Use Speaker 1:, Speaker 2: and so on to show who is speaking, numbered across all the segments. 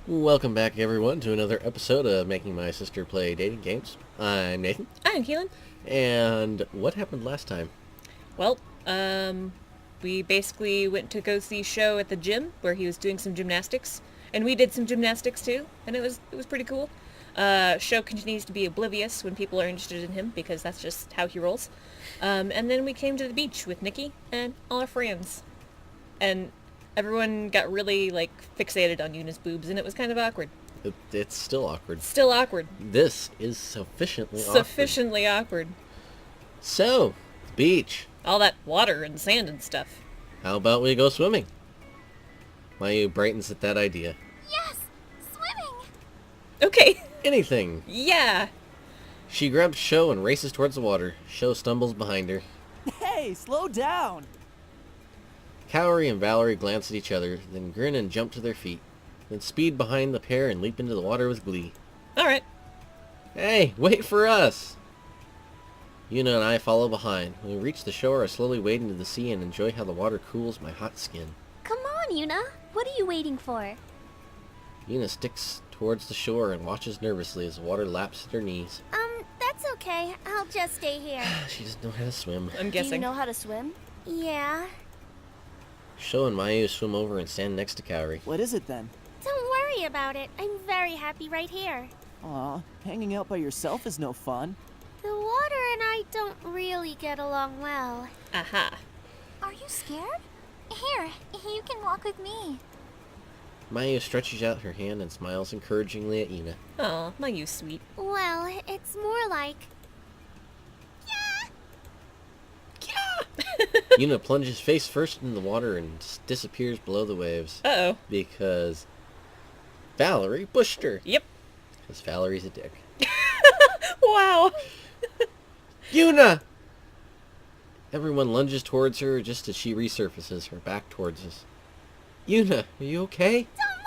Speaker 1: Welcome back, everyone, to another episode of Making My Sister Play Dating Games. I'm Nathan,
Speaker 2: I'm Keelan.
Speaker 1: and what happened last time?
Speaker 2: Well, we basically went to go see Show at the gym where he was doing some gymnastics, and we did some gymnastics too, and it was pretty cool. Show continues to be oblivious when people are interested in him because that's just how he rolls. And then we came to the beach with Nikki and all our friends, and everyone got really fixated on Yuna's boobs, and it was kind of awkward.
Speaker 1: It's still awkward.
Speaker 2: Still awkward.
Speaker 1: This is sufficiently
Speaker 2: Sufficiently awkward.
Speaker 1: So, beach.
Speaker 2: All that water and sand and stuff.
Speaker 1: How about we go swimming? Mayu brightens at that idea.
Speaker 3: Yes! Swimming!
Speaker 2: Okay.
Speaker 1: Anything.
Speaker 2: Yeah.
Speaker 1: She grabs Sho and races towards the water. Sho stumbles behind her.
Speaker 4: Hey, slow down!
Speaker 1: Kaori and Valerie glance at each other, then grin and jump to their feet, then speed behind the pair and leap into the water with glee.
Speaker 2: All right.
Speaker 1: Hey, wait for us! Yuna and I follow behind. When we reach the shore, I slowly wade into the sea and enjoy how the water cools my hot skin.
Speaker 3: Come on, Yuna. What are you waiting for?
Speaker 1: Yuna sticks towards the shore and watches nervously as the water laps at her knees.
Speaker 3: That's okay. I'll just stay here.
Speaker 1: She doesn't know how to swim.
Speaker 2: I'm
Speaker 3: Do you
Speaker 2: guessing.
Speaker 3: know how to swim? Yeah.
Speaker 1: Sho and Mayu swim over and stand next to Kaori.
Speaker 4: What is it then?
Speaker 3: Don't worry about it. I'm very happy right here.
Speaker 4: Aw, hanging out by yourself is no fun.
Speaker 3: The water and I don't really get along well.
Speaker 2: Aha.
Speaker 3: Are you scared? Here, you can walk with me.
Speaker 1: Mayu stretches out her hand and smiles encouragingly at Yuna.
Speaker 2: Aw, my you sweet.
Speaker 3: Well, it's more like...
Speaker 1: Yuna plunges face first into the water and disappears below the waves.
Speaker 2: Uh-oh.
Speaker 1: Because Valerie pushed her.
Speaker 2: Yep.
Speaker 1: Because Valerie's a dick.
Speaker 2: Wow.
Speaker 1: Yuna! Everyone lunges towards her just as she resurfaces, her back towards us. Yuna, are you okay?
Speaker 3: Don't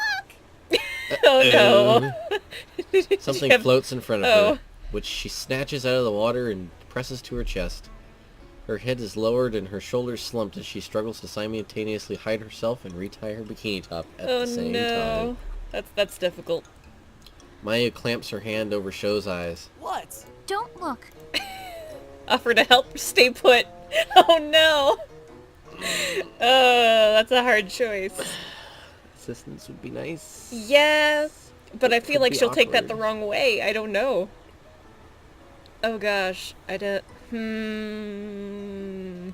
Speaker 3: look!
Speaker 2: Oh no.
Speaker 1: Something
Speaker 2: Yep.
Speaker 1: floats in front of
Speaker 2: Oh.
Speaker 1: her, which she snatches out of the water and presses to her chest. Her head is lowered and her shoulders slumped as she struggles to simultaneously hide herself and retie her bikini top at
Speaker 2: Oh
Speaker 1: the same
Speaker 2: no.
Speaker 1: time.
Speaker 2: That's difficult.
Speaker 1: Maya clamps her hand over Sho's eyes.
Speaker 4: What?
Speaker 3: Don't look.
Speaker 2: Offer to help, stay put. Oh no. Oh, that's a hard choice.
Speaker 1: Assistance would be nice.
Speaker 2: Yeah, but I feel
Speaker 1: Could
Speaker 2: like
Speaker 1: be
Speaker 2: she'll take that the
Speaker 1: awkward.
Speaker 2: wrong way. I don't know. Oh gosh, I don't.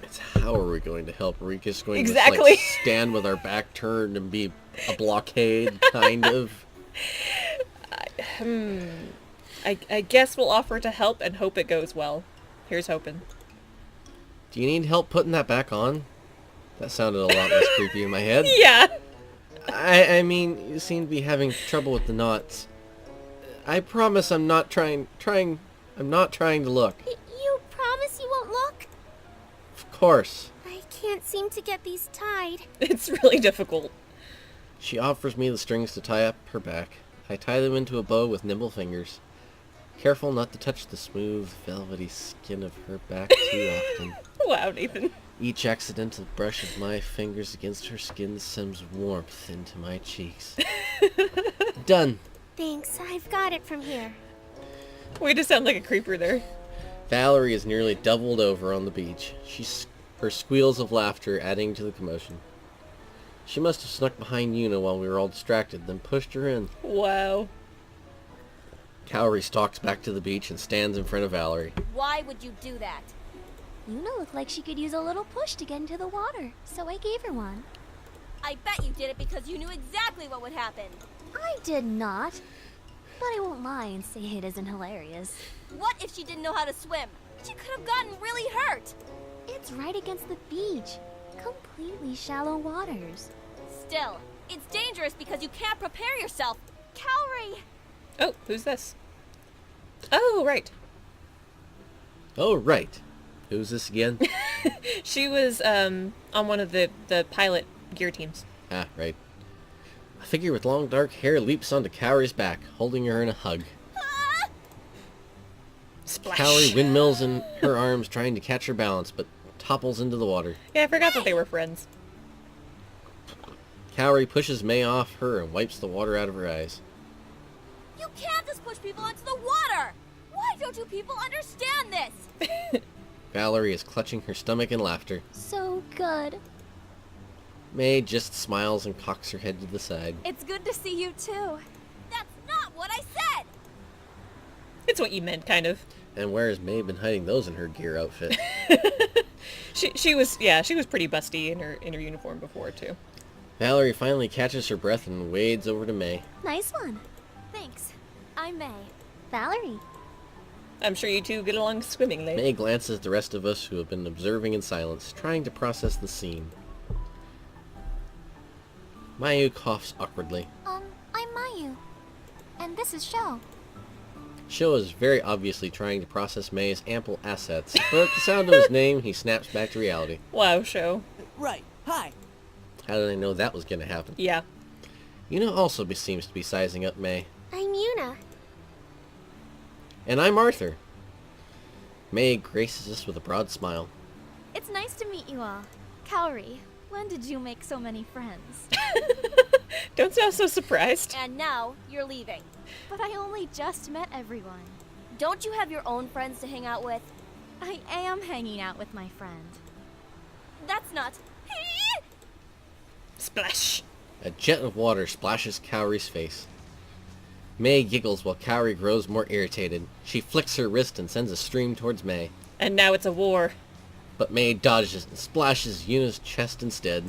Speaker 1: It's how are we going to help? Are we just going to
Speaker 2: Exactly.
Speaker 1: stand with our back turned and be a blockade, kind of?
Speaker 2: I guess we'll offer to help and hope it goes well. Here's hoping.
Speaker 1: Do you need help putting that back on? That sounded a lot less creepy in my head.
Speaker 2: Yeah.
Speaker 1: I mean, you seem to be having trouble with the knots. I promise I'm not trying to look.
Speaker 3: You promise you won't look?
Speaker 1: Of course.
Speaker 3: I can't seem to get these tied.
Speaker 2: It's really difficult.
Speaker 1: She offers me the strings to tie up her back. I tie them into a bow with nimble fingers, careful not to touch the smooth, velvety skin of her back too often.
Speaker 2: Wow, Nathan.
Speaker 1: Each accidental brush of my fingers against her skin sends warmth into my cheeks. Done.
Speaker 3: Thanks, I've got it from here.
Speaker 2: Way to sound like a creeper there.
Speaker 1: Valerie is nearly doubled over on the beach. Her squeals of laughter adding to the commotion. She must have snuck behind Yuna while we were all distracted, then pushed her in.
Speaker 2: Wow.
Speaker 1: Kaori stalks back to the beach and stands in front of Valerie.
Speaker 5: Why would you do that?
Speaker 3: Yuna looked like she could use a little push to get into the water, so I gave her one.
Speaker 5: I bet you did it because you knew exactly what would happen.
Speaker 3: I did not. But I won't lie and say it isn't hilarious.
Speaker 5: What if she didn't know how to swim? She could have gotten really hurt.
Speaker 3: It's right against the beach. Completely shallow waters.
Speaker 5: Still, it's dangerous because you can't prepare yourself. Cowrie!
Speaker 2: Oh, who's this? Oh, right.
Speaker 1: Oh, right. Who's this again?
Speaker 2: She was on one of the pilot gear teams.
Speaker 1: Ah, right. A figure with long dark hair leaps onto Kaori's back, holding her in a hug.
Speaker 2: Splash.
Speaker 1: Kaori windmills in her arms trying to catch her balance, but topples into the water.
Speaker 2: Yeah, I forgot that they were friends.
Speaker 1: Kaori pushes May off her and wipes the water out of her eyes.
Speaker 5: You can't just push people into the water! Why don't you people understand this?
Speaker 1: Valerie is clutching her stomach in laughter.
Speaker 3: So good.
Speaker 1: May just smiles and cocks her head to the side.
Speaker 5: It's good to see you too. That's not what I said!
Speaker 2: It's what you meant, kind of.
Speaker 1: And where has May been hiding those in her gear outfit?
Speaker 2: She was pretty busty in her uniform before too.
Speaker 1: Valerie finally catches her breath and wades over to May.
Speaker 3: Nice one.
Speaker 5: Thanks. I'm May.
Speaker 3: Valerie.
Speaker 2: I'm sure you two get along swimmingly.
Speaker 1: May glances at the rest of us who have been observing in silence, trying to process the scene. Mayu coughs awkwardly.
Speaker 3: I'm Mayu. And this is Sho.
Speaker 1: Sho is very obviously trying to process May's ample assets, but at the sound of his name, he snaps back to reality.
Speaker 2: Wow, Show.
Speaker 4: Right. Hi.
Speaker 1: How did I know that was going to happen?
Speaker 2: Yeah.
Speaker 1: Yuna also seems to be sizing up May.
Speaker 3: I'm Yuna.
Speaker 1: And I'm Arthur. May graces us with a broad smile.
Speaker 5: It's nice to meet you all. Kaori, when did you make so many friends?
Speaker 2: Don't sound so surprised.
Speaker 5: And now, you're leaving.
Speaker 3: But I only just met everyone.
Speaker 5: Don't you have your own friends to hang out with?
Speaker 3: I am hanging out with my friend.
Speaker 5: That's not...
Speaker 2: Splash.
Speaker 1: A jet of water splashes Kaori's face. May giggles while Kaori grows more irritated. She flicks her wrist and sends a stream towards May.
Speaker 2: And now it's a war.
Speaker 1: But May dodges and splashes Yuna's chest instead.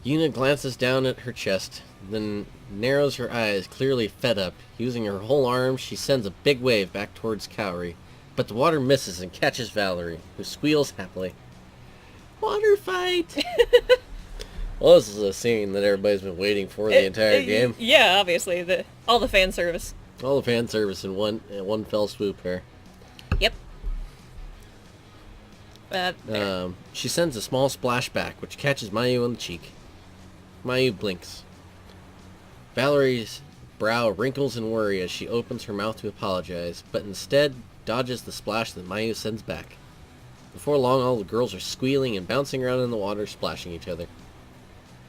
Speaker 1: Yuna glances down at her chest, then narrows her eyes, clearly fed up. Using her whole arm, she sends a big wave back towards Kaori. But the water misses and catches Valerie, who squeals happily. Water fight! Well, this is a scene that everybody's been waiting for the entire game.
Speaker 2: Yeah, obviously. All the fan service.
Speaker 1: All the fan service in one fell swoop here.
Speaker 2: Yep. There.
Speaker 1: She sends a small splashback, which catches Mayu on the cheek. Mayu blinks. Valerie's brow wrinkles in worry as she opens her mouth to apologize, but instead dodges the splash that Mayu sends back. Before long, all the girls are squealing and bouncing around in the water, splashing each other.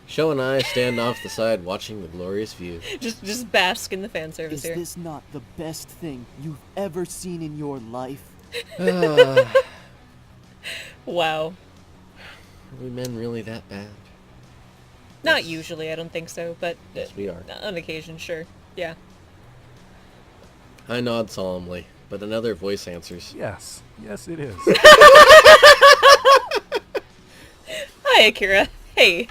Speaker 1: Sho and I stand off the side watching the glorious view.
Speaker 2: Just bask in the fan service
Speaker 4: Is
Speaker 2: here.
Speaker 4: this not the best thing you've ever seen in your life?
Speaker 1: Are
Speaker 2: Wow.
Speaker 1: we men really that bad?
Speaker 2: Not
Speaker 1: Yes.
Speaker 2: usually, I don't think so, but
Speaker 1: Yes, we are.
Speaker 2: on occasion, sure. Yeah.
Speaker 1: I nod solemnly, but another voice answers.
Speaker 6: Yes. Yes, it is.
Speaker 2: Hi, Akira. Hey.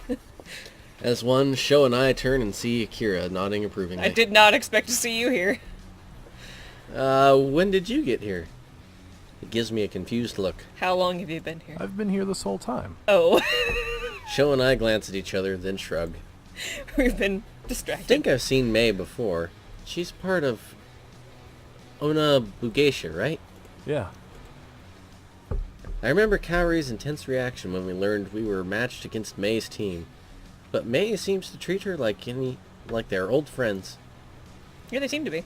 Speaker 1: As one, Sho and I turn and see Akira nodding approvingly.
Speaker 2: I did not expect to see you here.
Speaker 1: When did you get here? It gives me a confused look.
Speaker 2: How long have you been here?
Speaker 6: I've been here this whole time.
Speaker 2: Oh.
Speaker 1: Sho and I glance at each other, then shrug.
Speaker 2: We've been
Speaker 1: I
Speaker 2: distracted.
Speaker 1: think I've seen May before. She's part of Ona Bugeisha, right?
Speaker 6: Yeah.
Speaker 1: I remember Kaori's intense reaction when we learned we were matched against May's team. But May seems to treat her like they're old friends.
Speaker 2: Yeah, they seem to be.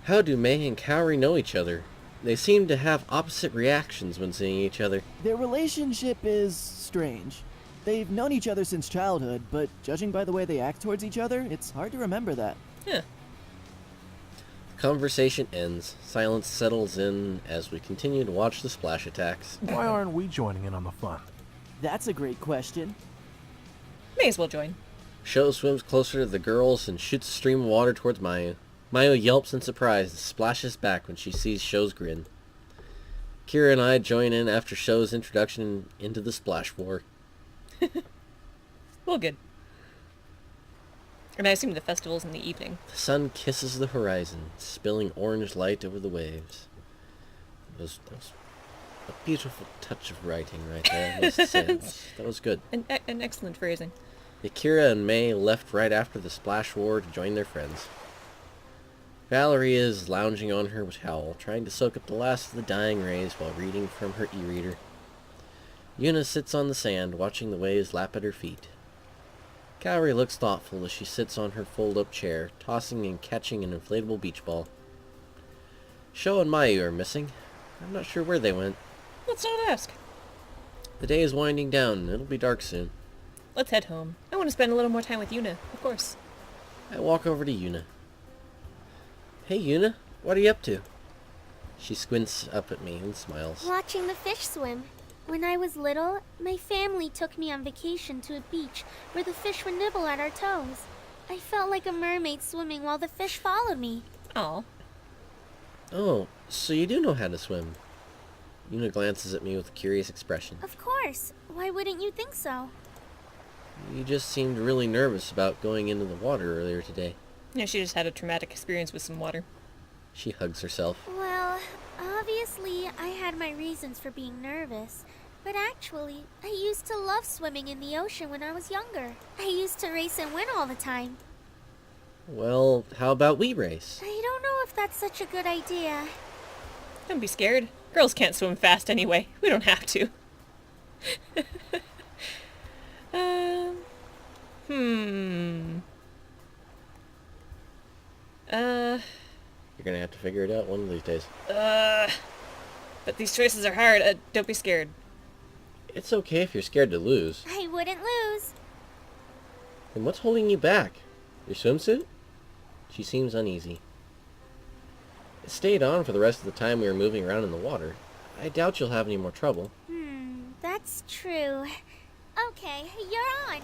Speaker 1: How do May and Kaori know each other? They seem to have opposite reactions when seeing each other.
Speaker 4: Their relationship is strange. They've known each other since childhood, but judging by the way they act towards each other, it's hard to remember that.
Speaker 2: Yeah.
Speaker 1: The conversation ends. Silence settles in as we continue to watch the splash attacks.
Speaker 6: Why aren't we joining in on the fun?
Speaker 4: That's a great question.
Speaker 2: May as well join.
Speaker 1: Sho swims closer to the girls and shoots a stream of water towards Mayu. Mayu yelps in surprise and splashes back when she sees Sho's grin. Kira and I join in after Sho's introduction into the splash war.
Speaker 2: Well, good. And I assume the festival's in the evening.
Speaker 1: The sun kisses the horizon, spilling orange light over the waves. That was a beautiful touch of writing right there, I must say. That was good.
Speaker 2: An excellent phrasing.
Speaker 1: Akira and May left right after the splash war to join their friends. Valerie is lounging on her towel, trying to soak up the last of the dying rays while reading from her e-reader. Yuna sits on the sand, watching the waves lap at her feet. Kaori looks thoughtful as she sits on her fold-up chair, tossing and catching an inflatable beach ball. Sho and Mayu are missing. I'm not sure where they went.
Speaker 2: Let's not ask.
Speaker 1: The day is winding down. It'll be dark soon.
Speaker 2: Let's head home. I want to spend a little more time with Yuna, of course.
Speaker 1: I walk over to Yuna. Hey, Yuna. What are you up to? She squints up at me and smiles.
Speaker 3: Watching the fish swim. When I was little, my family took me on vacation to a beach where the fish would nibble at our toes. I felt like a mermaid swimming while the fish followed me.
Speaker 2: Aw.
Speaker 1: Oh, so you do know how to swim. Yuna glances at me with a curious expression.
Speaker 3: Of course. Why wouldn't you think so?
Speaker 1: You just seemed really nervous about going into the water earlier today.
Speaker 2: Yeah, she just had a traumatic experience with some water.
Speaker 1: She hugs herself.
Speaker 3: Well, obviously, I had my reasons for being nervous. But actually, I used to love swimming in the ocean when I was younger. I used to race and win all the time.
Speaker 1: Well, how about we race?
Speaker 3: I don't know if that's such a good idea.
Speaker 2: Don't be scared. Girls can't swim fast anyway. We don't have to. Hmm.
Speaker 1: You're gonna have to figure it out one of these days.
Speaker 2: But these choices are hard. Don't be scared.
Speaker 1: It's okay if you're scared to lose.
Speaker 3: I wouldn't lose.
Speaker 1: Then what's holding you back? Your swimsuit? She seems uneasy. It stayed on for the rest of the time we were moving around in the water. I doubt you'll have any more trouble.
Speaker 3: That's true. Okay, you're on.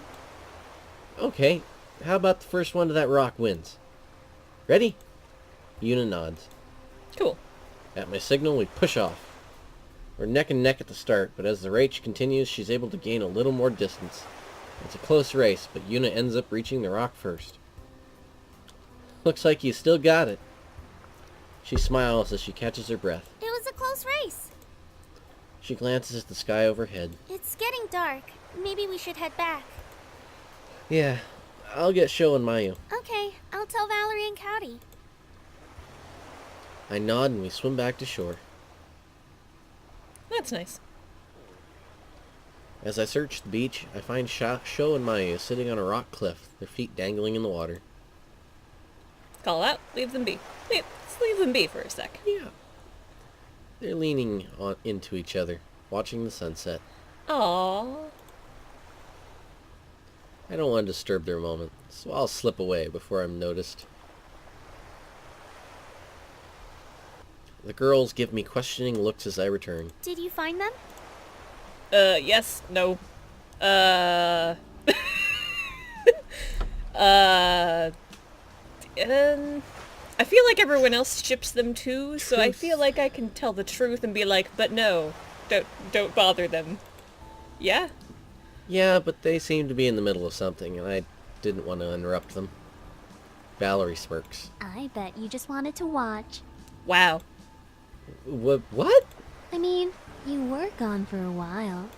Speaker 1: Okay, how about the first one to that rock wins? Ready? Yuna nods.
Speaker 2: Cool.
Speaker 1: At my signal, we push off. We're neck and neck at the start, but as the race continues, she's able to gain a little more distance. It's a close race, but Yuna ends up reaching the rock first. Looks like you still got it. She smiles as she catches her breath.
Speaker 3: It was a close race.
Speaker 1: She glances at the sky overhead.
Speaker 3: It's getting dark. Maybe we should head back.
Speaker 1: Yeah, I'll get Sho and Mayu.
Speaker 3: Okay, I'll tell Valerie and Cowdy.
Speaker 1: I nod and we swim back to shore.
Speaker 2: That's nice.
Speaker 1: As I search the beach, I find Sho and Mayu sitting on a rock cliff, their feet dangling in the water.
Speaker 2: Call out. Leave them be. Let's leave them be for a sec.
Speaker 1: Yeah. They're leaning into each other, watching the sunset.
Speaker 2: Aww.
Speaker 1: I don't want to disturb their moment, so I'll slip away before I'm noticed. The girls give me questioning looks as I return.
Speaker 3: Did you find them?
Speaker 2: Yes. No. I feel like everyone else ships them too, so I feel like I can tell the truth and be like, but no, don't bother them. Yeah?
Speaker 1: Yeah, but they seem to be in the middle of something, and I didn't want to interrupt them. Valerie smirks.
Speaker 3: I bet you just wanted to watch.
Speaker 2: Wow.
Speaker 1: What?
Speaker 3: I mean, you were gone for a while.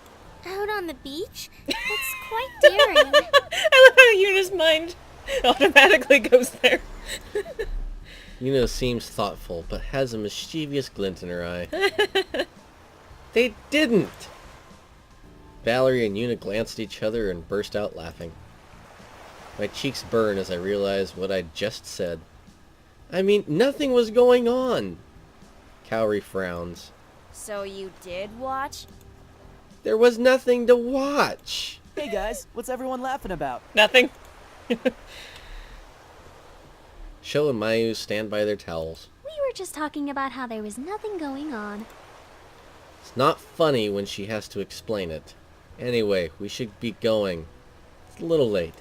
Speaker 3: Out on the beach? That's quite daring.
Speaker 2: I love how Yuna's mind automatically goes there.
Speaker 1: Yuna seems thoughtful, but has a mischievous glint in her eye. They didn't! Valerie and Yuna glanced at each other and burst out laughing. My cheeks burn as I realize what I just said. I mean, nothing was going on! Cowrie frowns.
Speaker 5: So you did watch?
Speaker 1: There was nothing to watch!
Speaker 4: Hey guys, what's everyone laughing about?
Speaker 2: Nothing.
Speaker 1: Sho and Mayu stand by their towels.
Speaker 3: We were just talking about how there was nothing going on.
Speaker 1: It's not funny when she has to explain it. Anyway, we should be going. It's a little late.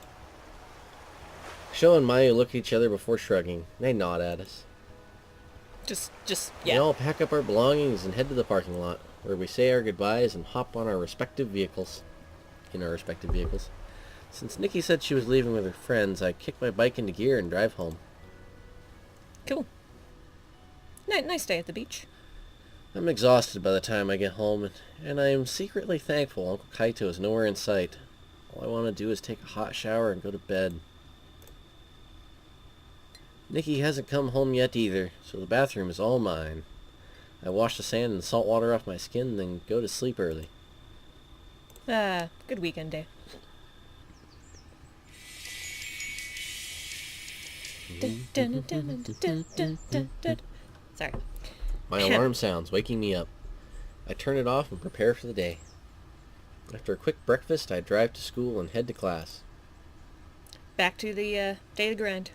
Speaker 1: Sho and Mayu look at each other before shrugging. They nod at us.
Speaker 2: Just,
Speaker 1: We
Speaker 2: yeah.
Speaker 1: all pack up our belongings and head to the parking lot, where we say our goodbyes and hop on our respective vehicles. In our respective vehicles. Since Nikki said she was leaving with her friends, I kick my bike into gear and drive home.
Speaker 2: Cool. Nice day at the beach.
Speaker 1: I'm exhausted by the time I get home, and I am secretly thankful Uncle Kaito is nowhere in sight. All I want to do is take a hot shower and go to bed. Nikki hasn't come home yet either, so the bathroom is all mine. I wash the sand and salt water off my skin, and then go to sleep early.
Speaker 2: Good weekend day. Sorry.
Speaker 1: My alarm sounds, waking me up. I turn it off and prepare for the day. After a quick breakfast, I drive to school and head to class.
Speaker 2: Back to the daily grind.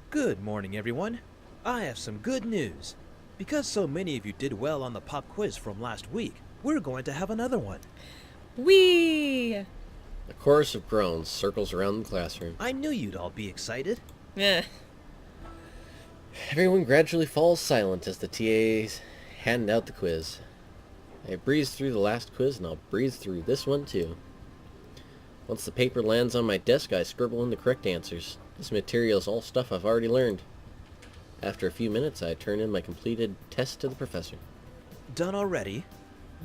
Speaker 7: Good morning, everyone. I have some good news. Because so many of you did well on the pop quiz from last week, we're going to have another one.
Speaker 2: Whee!
Speaker 1: A chorus of groans circles around the classroom.
Speaker 7: I knew you'd all be excited.
Speaker 2: Yeah.
Speaker 1: Everyone gradually falls silent as the TAs hand out the quiz. I breeze through the last quiz, and I'll breeze through this one too. Once the paper lands on my desk, I scribble in the correct answers. This material is all stuff I've already learned. After a few minutes, I turn in my completed test to the professor.
Speaker 7: Done already?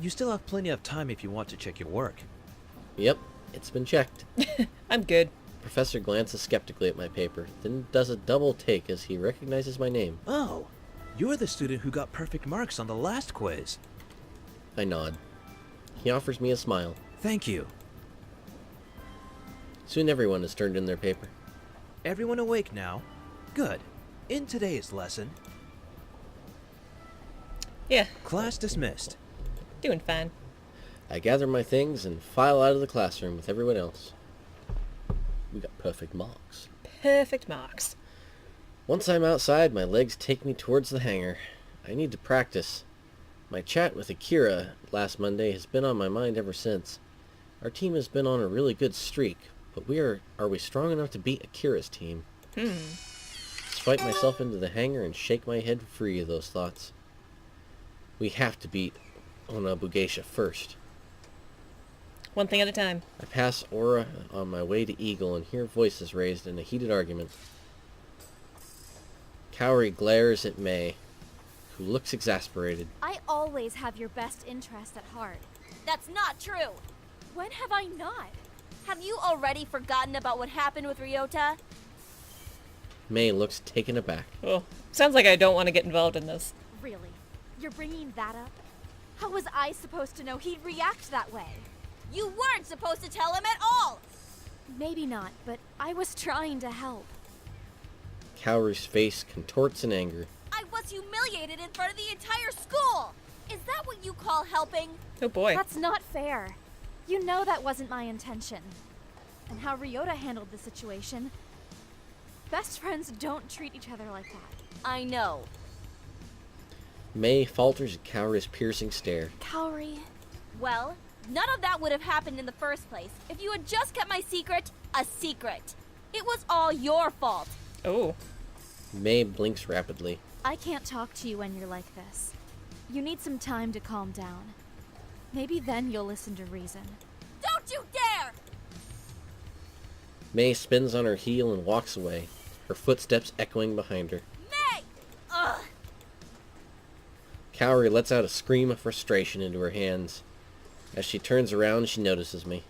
Speaker 7: You still have plenty of time if you want to check your work.
Speaker 1: Yep, it's been checked.
Speaker 2: I'm good.
Speaker 1: Professor glances skeptically at my paper, then does a double take as he recognizes my name.
Speaker 7: Oh, you're the student who got perfect marks on the last quiz.
Speaker 1: I nod. He offers me a smile.
Speaker 7: Thank you.
Speaker 1: Soon everyone has turned in their paper.
Speaker 7: Everyone awake now? Good. In today's lesson,
Speaker 2: Yeah,
Speaker 7: class dismissed.
Speaker 2: doing fine.
Speaker 1: I gather my things and file out of the classroom with everyone else. We got perfect marks.
Speaker 2: Perfect marks.
Speaker 1: Once I'm outside, my legs take me towards the hangar. I need to practice. My chat with Akira last Monday has been on my mind ever since. Our team has been on a really good streak, but are we strong enough to beat Akira's team? Swipe myself into the hangar and shake my head free of those thoughts. We have to beat Onabugeisha first.
Speaker 2: One thing at a time.
Speaker 1: I pass Aura on my way to Eagle and hear voices raised in a heated argument. Kaori glares at May, who looks exasperated.
Speaker 5: I always have your best interest at heart. That's not true. When have I not? Have you already forgotten about what happened with Ryota?
Speaker 1: May looks taken aback.
Speaker 2: Oh, sounds like I don't want to get involved in this.
Speaker 5: Really? You're bringing that up? How was I supposed to know he'd react that way? You weren't supposed to tell him at all! Maybe not, but I was trying to help.
Speaker 1: Kaori's face contorts in anger.
Speaker 5: I was humiliated in front of the entire school! Is that what you call helping?
Speaker 2: Oh boy.
Speaker 5: That's not fair. You know that wasn't my intention. And how Ryota handled the situation. Best friends don't treat each other like that. I know.
Speaker 1: May falters at Kaori's piercing stare.
Speaker 5: Kaori. Well, none of that would have happened in the first place if you had just kept my secret a secret. It was all your fault.
Speaker 2: Oh.
Speaker 1: May blinks rapidly.
Speaker 5: I can't talk to you when you're like this. You need some time to calm down. Maybe then you'll listen to reason. Don't you dare!
Speaker 1: May spins on her heel and walks away, her footsteps echoing behind her.
Speaker 5: May! Ugh!
Speaker 1: Kaori lets out a scream of frustration into her hands. As she turns around, she notices me.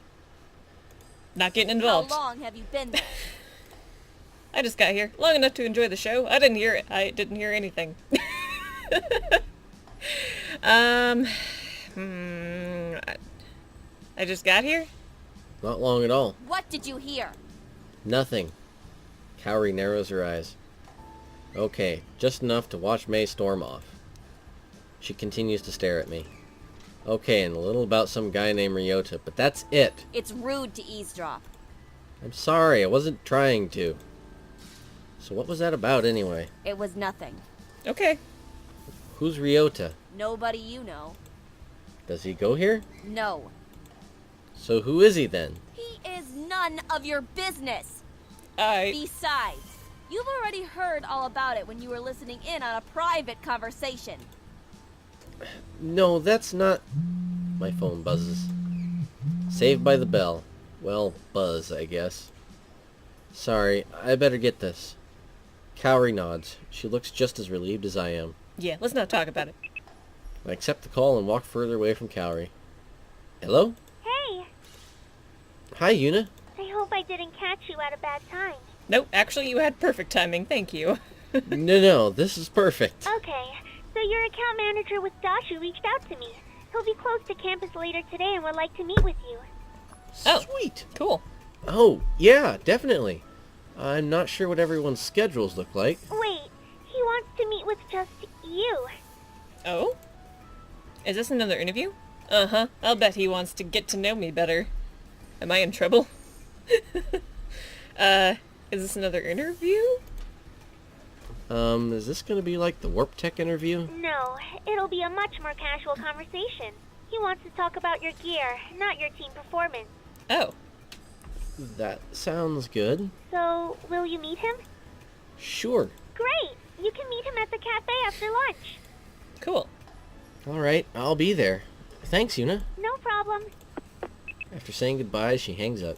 Speaker 2: Not getting
Speaker 5: How
Speaker 2: involved.
Speaker 5: long have you been there?
Speaker 2: I just got here long enough to enjoy the show. I didn't hear it. I didn't hear anything. I just got here?
Speaker 1: Not long at all.
Speaker 5: What did you hear?
Speaker 1: Nothing. Kaori narrows her eyes. Okay, just enough to watch May storm off. She continues to stare at me. Okay, and a little about some guy named Ryota, but that's it.
Speaker 5: It's rude to eavesdrop.
Speaker 1: I'm sorry, I wasn't trying to. So what was that about anyway?
Speaker 5: It was nothing.
Speaker 2: Okay.
Speaker 1: Who's Ryota?
Speaker 5: Nobody you know.
Speaker 1: Does he go here?
Speaker 5: No.
Speaker 1: So who is he then?
Speaker 5: He is none of your business.
Speaker 2: I...
Speaker 5: Besides, you've already heard all about it when you were listening in on a private conversation.
Speaker 1: No, that's not... My phone buzzes. Saved by the bell. Well, buzz, I guess. Sorry, I better get this. Kaori nods. She looks just as relieved as I am.
Speaker 2: Yeah, let's not talk about it.
Speaker 1: I accept the call and walk further away from Kaori. Hello?
Speaker 3: Hey,
Speaker 1: Hi, Yuna.
Speaker 3: I hope I didn't catch you at a bad time.
Speaker 2: Nope, actually you had perfect timing. Thank you.
Speaker 1: No, this is perfect.
Speaker 3: Okay, so your account manager with Dashu reached out to me. He'll be close to campus later today and would like to meet with you.
Speaker 2: Oh.
Speaker 1: Sweet.
Speaker 2: Cool.
Speaker 1: Oh, yeah, definitely. I'm not sure what everyone's schedules look like.
Speaker 3: Wait, he wants to meet with just you.
Speaker 2: Oh? Is this another interview? Uh-huh. I'll bet he wants to get to know me better. Am I in trouble? Is this another interview?
Speaker 1: Is this gonna be like the Warp Tech interview?
Speaker 3: No, it'll be a much more casual conversation. He wants to talk about your gear, not your team performance.
Speaker 2: Oh.
Speaker 1: That sounds good.
Speaker 3: So, will you meet him?
Speaker 1: Sure.
Speaker 3: Great! You can meet him at the cafe after lunch.
Speaker 2: Cool.
Speaker 1: Alright, I'll be there. Thanks, Yuna.
Speaker 3: No problem.
Speaker 1: After saying goodbye, she hangs up.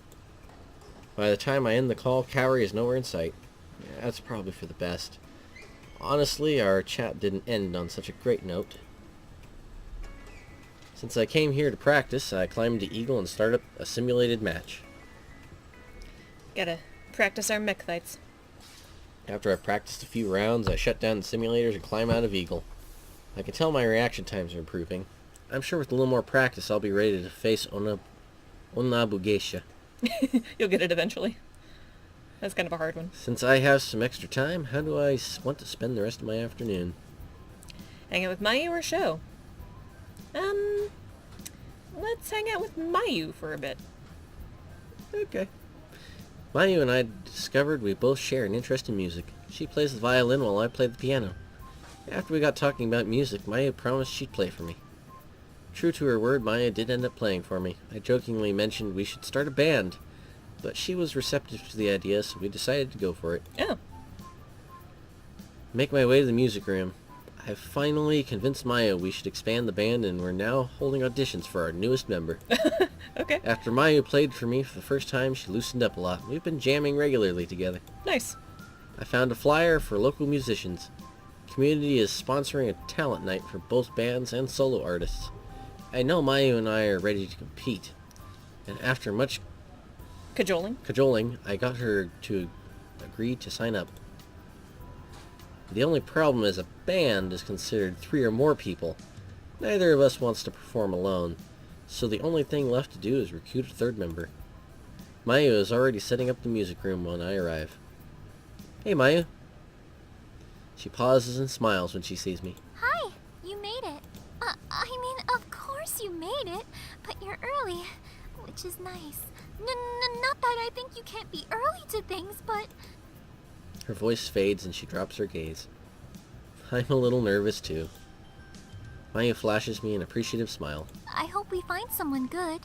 Speaker 1: By the time I end the call, Kaori is nowhere in sight. Yeah, that's probably for the best. Honestly, our chat didn't end on such a great note. Since I came here to practice, I climbed to Eagle and started up a simulated match.
Speaker 2: Gotta practice our mech fights.
Speaker 1: After I practiced a few rounds, I shut down the simulators and climbed out of Eagle. I can tell my reaction times are improving. I'm sure with a little more practice, I'll be ready to face Onabugeisha.
Speaker 2: You'll get it eventually. That's kind of a hard one.
Speaker 1: Since I have some extra time, how do I want to spend the rest of my afternoon?
Speaker 2: Hang out with Mayu or show? Let's hang out with Mayu for a bit.
Speaker 1: Okay. Mayu and I discovered we both share an interest in music. She plays the violin while I play the piano. After we got talking about music, Maya promised she'd play for me. True to her word, Maya did end up playing for me. I jokingly mentioned we should start a band, but she was receptive to the idea, so we decided to go for it.
Speaker 2: Oh.
Speaker 1: Make my way to the music room. I've finally convinced Maya we should expand the band, and we're now holding auditions for our newest member.
Speaker 2: Okay.
Speaker 1: After Maya played for me for the first time, she loosened up a lot. We've been jamming regularly together.
Speaker 2: Nice.
Speaker 1: I found a flyer for local musicians. Community is sponsoring a talent night for both bands and solo artists. I know Mayu and I are ready to compete, and after much cajoling, I got her to agree to sign up. The only problem is a band is considered 3 or more people. Neither of us wants to perform alone, so the only thing left to do is recruit a 3rd member. Mayu is already setting up the music room when I arrive. Hey, Mayu. She pauses and smiles when she sees me.
Speaker 5: Hi, you made it. Of course you made it, but you're early, which is nice. Not that I think you can't be early to things, but...
Speaker 1: Her voice fades and she drops her gaze. I'm a little nervous too. Mayu flashes me an appreciative smile.
Speaker 5: I hope we find someone good.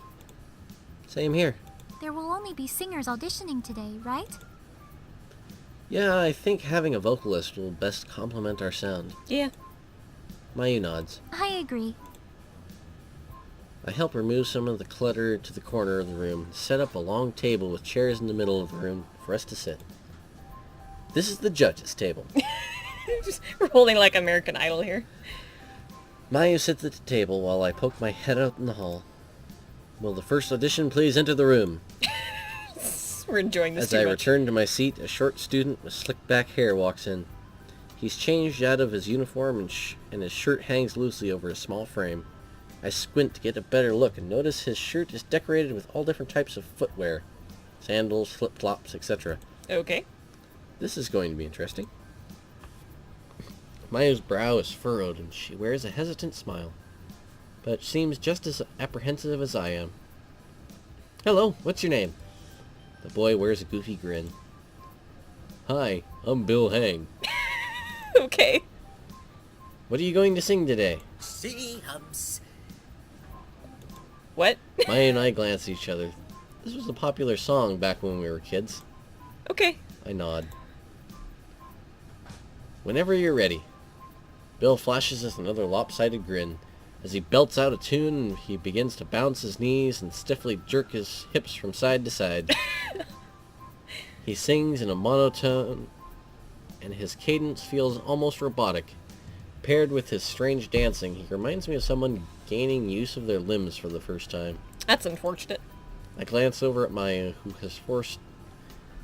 Speaker 1: Same here.
Speaker 5: There will only be singers auditioning today, right?
Speaker 1: Yeah, I think having a vocalist will best complement our sound.
Speaker 2: Yeah.
Speaker 1: Mayu nods.
Speaker 5: I agree.
Speaker 1: I help remove some of the clutter to the corner of the room, set up a long table with chairs in the middle of the room for us to sit. This is the judges' table.
Speaker 2: We're holding like American Idol here.
Speaker 1: Mayu sits at the table while I poke my head out in the hall. Will the first audition please enter the room?
Speaker 2: We're enjoying this
Speaker 1: As
Speaker 2: too
Speaker 1: I
Speaker 2: much.
Speaker 1: return to my seat, a short student with slicked back hair walks in. He's changed out of his uniform and his shirt hangs loosely over a small frame. I squint to get a better look and notice his shirt is decorated with all different types of footwear. Sandals, flip-flops, etc.
Speaker 2: Okay.
Speaker 1: This is going to be interesting. Mayu's brow is furrowed and she wears a hesitant smile, but seems just as apprehensive as I am. Hello, what's your name? The boy wears a goofy grin. Hi, I'm Bill Hang.
Speaker 2: Okay.
Speaker 1: What are you going to sing today?
Speaker 8: Sea humps.
Speaker 2: What?
Speaker 1: Maya and I glance at each other. This was a popular song back when we were kids.
Speaker 2: Okay.
Speaker 1: I nod. Whenever you're ready. Bill flashes us another lopsided grin. As he belts out a tune, he begins to bounce his knees and stiffly jerk his hips from side to side. He sings in a monotone, and his cadence feels almost robotic. Paired with his strange dancing, he reminds me of someone gaining use of their limbs for the first time.
Speaker 2: That's unfortunate.
Speaker 1: I glance over at Maya, who has forced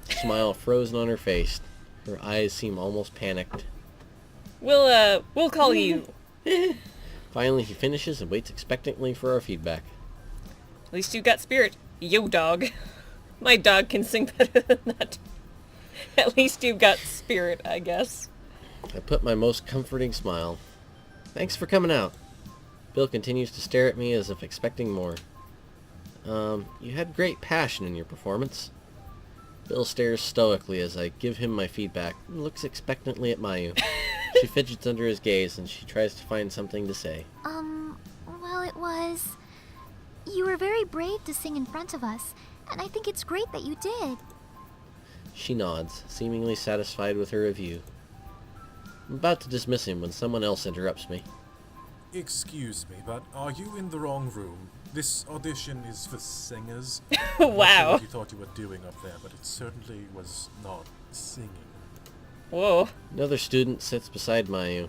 Speaker 1: smile frozen on her face. Her eyes seem almost panicked.
Speaker 2: We'll call you.
Speaker 1: Finally, he finishes and waits expectantly for our feedback.
Speaker 2: At least you got spirit. Yo, dog. My dog can sing better than that. At least you've got spirit, I guess.
Speaker 1: I put my most comforting smile. Thanks for coming out. Bill continues to stare at me as if expecting more. You had great passion in your performance. Bill stares stoically as I give him my feedback and looks expectantly at Mayu. She fidgets under his gaze and she tries to find something to say.
Speaker 8: Well, it was... You were very brave to sing in front of us, and I think it's great that you did.
Speaker 1: She nods, seemingly satisfied with her review. I'm about to dismiss him when someone else interrupts me.
Speaker 6: Excuse me, but are you in the wrong room? This audition is for singers.
Speaker 2: Wow.
Speaker 6: I'm not sure what you thought you were doing up there, but it certainly was not singing.
Speaker 2: Whoa.
Speaker 1: Another student sits beside Mayu.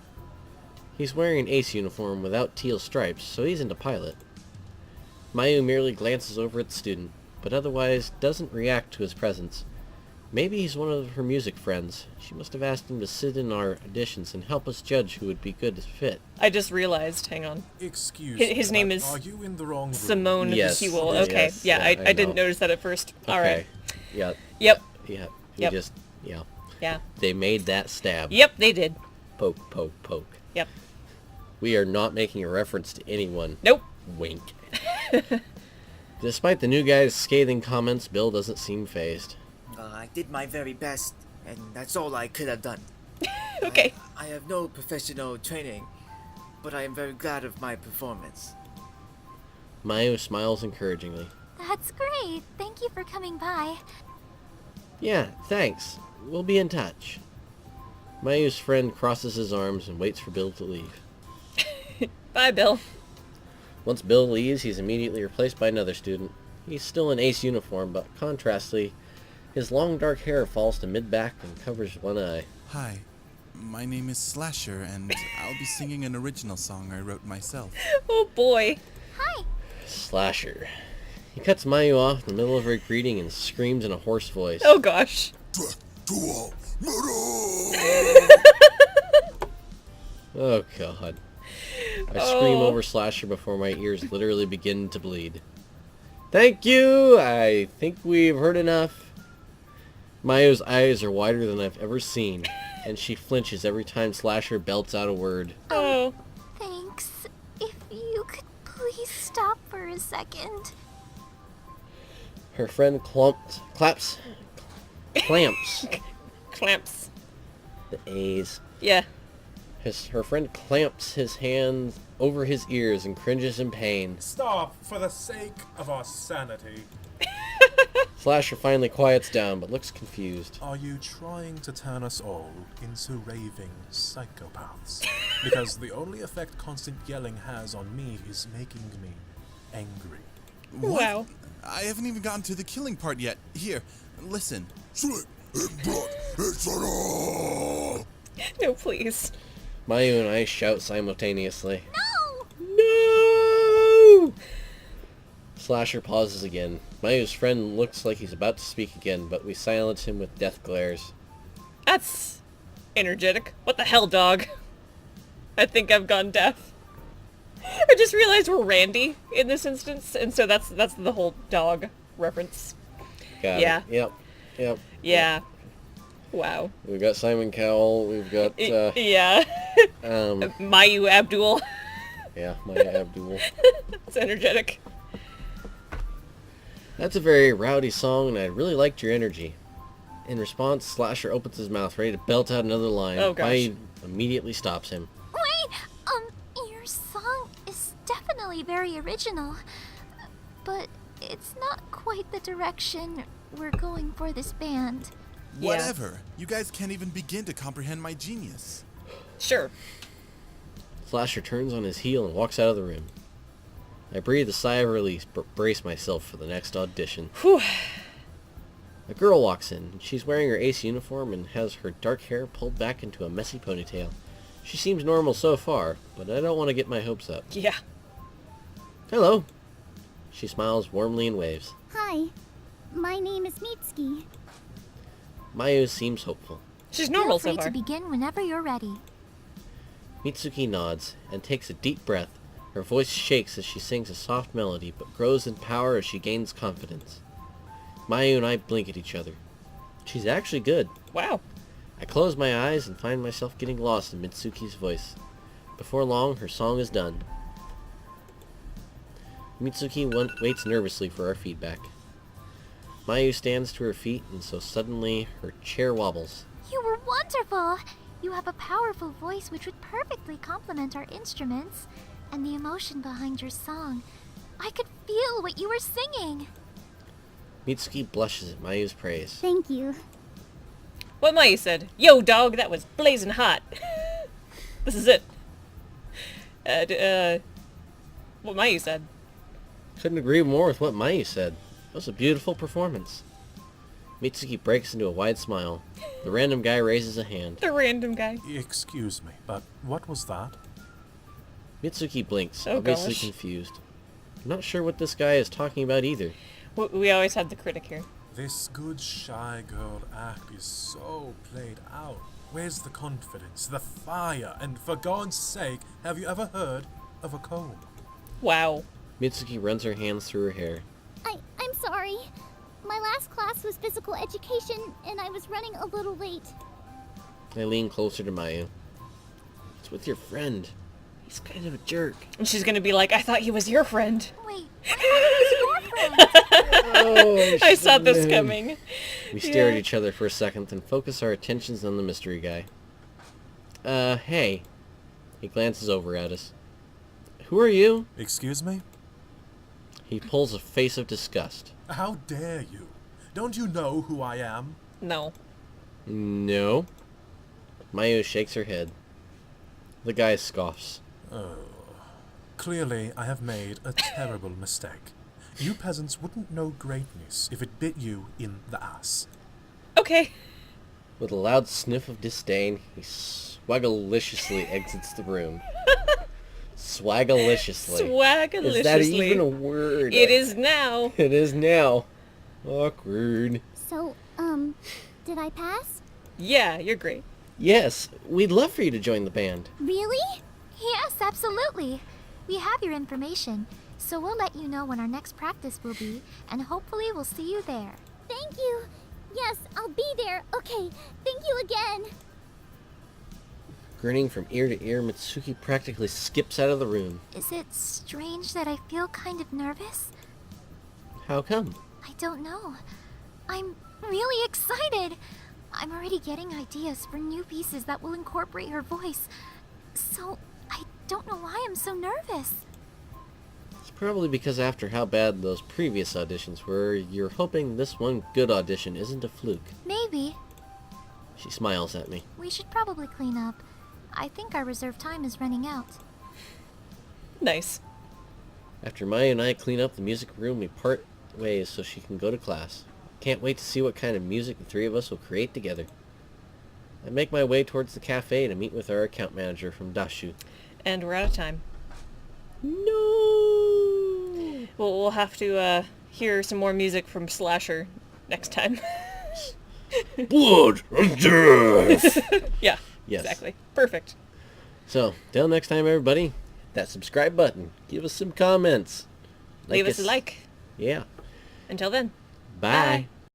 Speaker 1: He's wearing an ace uniform without teal stripes, so he's into pilot. Mayu merely glances over at the student, but otherwise doesn't react to his presence. Maybe he's one of her music friends. She must have asked him to sit in our auditions and help us judge who would be good fit.
Speaker 2: I just realized. Hang on.
Speaker 6: Excuse
Speaker 2: His
Speaker 6: me,
Speaker 2: name
Speaker 6: but
Speaker 2: is
Speaker 6: are you in the wrong room?
Speaker 2: Simone
Speaker 1: Yes.
Speaker 2: Hewell.
Speaker 1: Yes,
Speaker 2: Okay.
Speaker 1: yes,
Speaker 2: Yeah,
Speaker 1: yeah,
Speaker 2: I
Speaker 1: I
Speaker 2: didn't
Speaker 1: know.
Speaker 2: notice that at first. All
Speaker 1: Okay.
Speaker 2: right.
Speaker 1: Yeah.
Speaker 2: Yep.
Speaker 1: Yeah.
Speaker 2: Yep.
Speaker 1: Yeah.
Speaker 2: Yeah.
Speaker 1: They made that stab.
Speaker 2: Yep, they did.
Speaker 1: Poke, poke, poke.
Speaker 2: Yep.
Speaker 1: We are not making a reference to anyone.
Speaker 2: Nope.
Speaker 1: Wink. Despite the new guy's scathing comments, Bill doesn't seem fazed.
Speaker 9: I did my very best, and that's all I could have done.
Speaker 2: Okay.
Speaker 9: I have no professional training, but I am very glad of my performance.
Speaker 1: Mayu smiles encouragingly.
Speaker 8: That's great. Thank you for coming by.
Speaker 1: Yeah, thanks. We'll be in touch. Mayu's friend crosses his arms and waits for Bill to leave.
Speaker 2: Bye, Bill.
Speaker 1: Once Bill leaves, he's immediately replaced by another student. He's still in ace uniform, but contrastly, his long dark hair falls to mid-back and covers one eye.
Speaker 10: Hi, my name is Slasher, and I'll be singing an original song I wrote myself.
Speaker 2: Oh boy.
Speaker 8: Hi.
Speaker 1: Slasher. He cuts Mayu off in the middle of her greeting and screams in a hoarse voice.
Speaker 2: Oh gosh.
Speaker 1: Oh god. I scream
Speaker 2: Oh.
Speaker 1: over Slasher before my ears literally begin to bleed. Thank you! I think we've heard enough. Mayu's eyes are wider than I've ever seen, and she flinches every time Slasher belts out a word.
Speaker 2: Oh.
Speaker 8: Thanks. If you could please stop for a second.
Speaker 1: Her friend clamps.
Speaker 2: Clamps.
Speaker 1: The A's.
Speaker 2: Yeah.
Speaker 1: Her friend clamps his hand over his ears and cringes in pain.
Speaker 6: Stop, for the sake of our sanity.
Speaker 1: Slasher finally quiets down, but looks confused.
Speaker 6: Are you trying to turn us all into raving psychopaths? Because the only effect constant yelling has on me is making me angry.
Speaker 10: What?
Speaker 2: Wow.
Speaker 10: I haven't even gotten to the killing part yet. Here, listen.
Speaker 2: No, please.
Speaker 1: Mayu and I shout simultaneously.
Speaker 8: No!
Speaker 1: No! Slasher pauses again. Mayu's friend looks like he's about to speak again, but we silence him with death glares.
Speaker 2: That's energetic. What the hell, dog? I think I've gone deaf. I just realized we're Randy in this instance, and so that's the whole dog reference.
Speaker 1: Got
Speaker 2: Yeah.
Speaker 1: it. Yep.
Speaker 2: Yeah. Wow.
Speaker 1: We've got Simon Cowell. We've got,
Speaker 2: Yeah. Mayu Abdul.
Speaker 1: yeah, Maya Abdul.
Speaker 2: It's energetic.
Speaker 1: That's a very rowdy song, and I really liked your energy. In response, Slasher opens his mouth, ready to belt out another line.
Speaker 2: Oh, gosh.
Speaker 1: Mayu immediately stops him.
Speaker 8: Wait! Your song is definitely very original. But it's not quite the direction we're going for this band.
Speaker 2: Yeah.
Speaker 10: Whatever. You guys can't even begin to comprehend my genius.
Speaker 2: Sure.
Speaker 1: Slasher turns on his heel and walks out of the room. I breathe a sigh of release, but brace myself for the next audition.
Speaker 2: Whew.
Speaker 1: A girl walks in. She's wearing her ace uniform and has her dark hair pulled back into a messy ponytail. She seems normal so far, but I don't want to get my hopes up.
Speaker 2: Yeah.
Speaker 1: Hello. She smiles warmly and waves.
Speaker 3: Hi, my name is Mitsuki.
Speaker 1: Mayu seems hopeful.
Speaker 2: She's normal
Speaker 8: Feel
Speaker 2: so
Speaker 8: free
Speaker 2: far.
Speaker 8: to begin whenever you're ready.
Speaker 1: Mitsuki nods and takes a deep breath. Her voice shakes as she sings a soft melody, but grows in power as she gains confidence. Mayu and I blink at each other. She's actually good.
Speaker 2: Wow.
Speaker 1: I close my eyes and find myself getting lost in Mitsuki's voice. Before long, her song is done. Mitsuki waits nervously for our feedback. Mayu stands to her feet, and so suddenly her chair wobbles.
Speaker 8: You were wonderful! You have a powerful voice which would perfectly complement our instruments, and the emotion behind your song. I could feel what you were singing!
Speaker 1: Mitsuki blushes at Mayu's praise.
Speaker 3: Thank you.
Speaker 2: What Mayu said. Yo, dog, that was blazing hot. This is it. What Mayu said.
Speaker 1: Couldn't agree more with what Mayu said. It was a beautiful performance. Mitsuki breaks into a wide smile. The random guy raises a hand.
Speaker 2: The random guy.
Speaker 6: Excuse me, but what was that?
Speaker 1: Mitsuki blinks,
Speaker 2: Oh,
Speaker 1: obviously
Speaker 2: gosh.
Speaker 1: confused. I'm not sure what this guy is talking about either.
Speaker 2: We always have the critic here.
Speaker 6: This good shy girl act is so played out. Where's the confidence, the fire, and for God's sake, have you ever heard of a comb?
Speaker 2: Wow.
Speaker 1: Mitsuki runs her hands through her hair.
Speaker 3: I'm sorry. My last class was physical education, and I was running a little late.
Speaker 1: I lean closer to Mayu. It's with your friend. He's kind of a jerk.
Speaker 2: And she's gonna be like, I thought he was your friend.
Speaker 8: Wait, I thought it was your friend!
Speaker 1: Oh,
Speaker 2: I saw this coming.
Speaker 1: We stare at
Speaker 2: Yeah.
Speaker 1: each other for a second, then focus our attentions on the mystery guy. Hey. He glances over at us. Who are you?
Speaker 6: Excuse me?
Speaker 1: He pulls a face of disgust.
Speaker 6: How dare you? Don't you know who I am?
Speaker 2: No.
Speaker 1: No. Mayu shakes her head. The guy scoffs.
Speaker 6: Oh. Clearly, I have made a terrible mistake. You peasants wouldn't know greatness if it bit you in the ass.
Speaker 2: Okay.
Speaker 1: With a loud sniff of disdain, he swagaliciously exits the room. Swagaliciously.
Speaker 2: Swagaliciously.
Speaker 1: Is that even a word?
Speaker 2: It is now.
Speaker 1: It is now. Awkward.
Speaker 3: So, did I pass?
Speaker 2: Yeah, you're great.
Speaker 1: Yes, we'd love for you to join the band.
Speaker 3: Really?
Speaker 8: Yes, absolutely. We have your information, so we'll let you know when our next practice will be, and hopefully we'll see you there.
Speaker 3: Thank you. Yes, I'll be there. Okay, thank you again.
Speaker 1: Grinning from ear to ear, Mitsuki practically skips out of the room.
Speaker 8: Is it strange that I feel kind of nervous?
Speaker 1: How come?
Speaker 8: I don't know. I'm really excited. I'm already getting ideas for new pieces that will incorporate her voice. So, I don't know why I'm so nervous.
Speaker 1: It's probably because after how bad those previous auditions were, you're hoping this one good audition isn't a fluke.
Speaker 8: Maybe.
Speaker 1: She smiles at me.
Speaker 8: We should probably clean up. I think our reserve time is running out.
Speaker 2: Nice.
Speaker 1: After Maya and I clean up the music room, we part ways so she can go to class. Can't wait to see what kind of music the three of us will create together. I make my way towards the cafe to meet with our account manager from Dashu.
Speaker 2: And we're out of time.
Speaker 1: No.
Speaker 2: Well, we'll have to hear some more music from Slasher next time.
Speaker 1: Blood and death.
Speaker 2: Yeah.
Speaker 1: Yes.
Speaker 2: Exactly. Perfect.
Speaker 1: So, till next time, everybody, hit that subscribe button. Give us some comments.
Speaker 2: Leave us a like.
Speaker 1: Yeah.
Speaker 2: Until then.
Speaker 1: Bye.
Speaker 2: Bye.